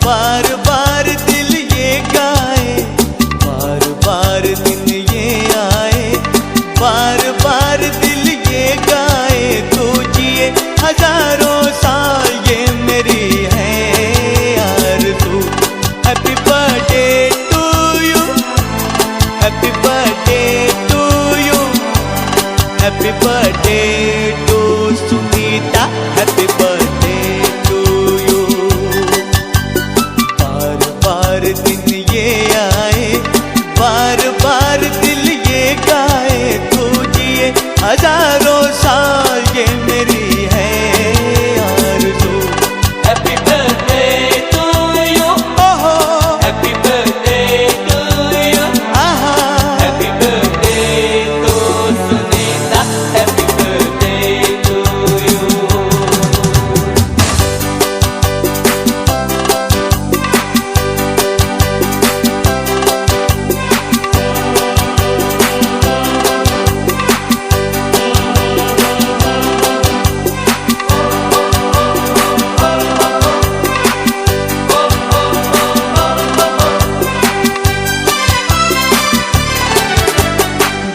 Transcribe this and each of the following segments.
बार बार दिल ये गाए, बार बार दिन ये आए, बार बार दिल ये गाए, तू जिए हजारों साल ये मेरी है आरज़ू। Happy birthday to you, happy birthday to you, happy birthday to Sunita, happy birthday to you. बार बार दिन ये आए, बार बार दिल ये गाए, तू जिए हजारों साल ये मेरी है आरज़ू। हैप्पी बर्थडे टू यू, ओहो हैप्पी बर्थडे टू यू, आहा, happy birthday to Sunita, happy birthday to you.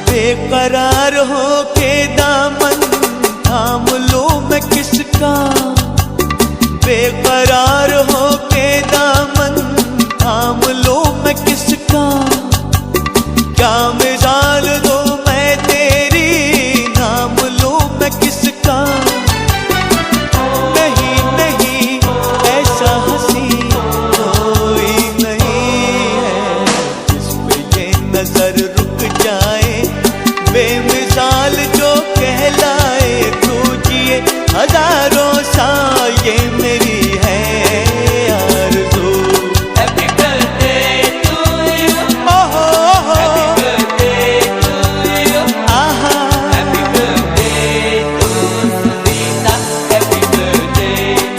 बेकरार हो के दामन थाम लो मैं किसका, बेकरार हो के दामन थाम लो मैं किसका। क्या मिसाल दो मैं तेरी, नाम लो मैं किसका। नहीं नहीं ऐसा हंसी कोई नहीं है, जिस पे ये नजर रुक जाए, बेमिसाल जो कहलाए, तू जिए हजारों साल ये मेरी है आरज़ू। हैप्पी बर्थडे टू यू, ओहो हैप्पी बर्थडे टू यू, आहा, happy birthday to Sunita, happy birthday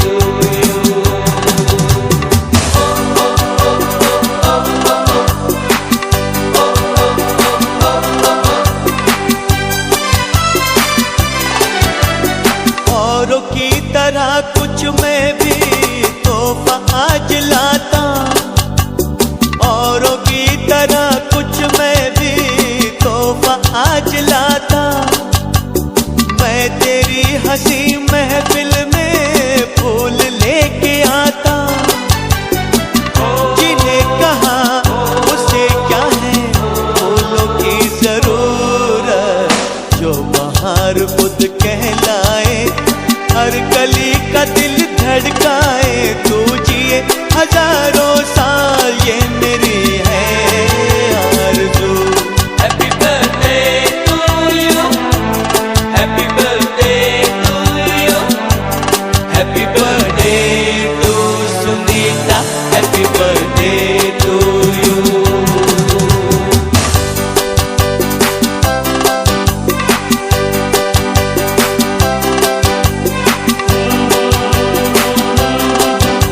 to you. औरों की तरह कुछ मैं भी तोहफा आज लाता, औरों की तरह कुछ मैं भी तोहफा आज लाता। मैं तेरी हंसी महफिल में फूल लेके आता, जिन्हें कहा उसे क्या है फूलों की जरूरत, जो बाहर खुद कहलाए, हर गली का दिल धड़काए, तू जिए हजारों साल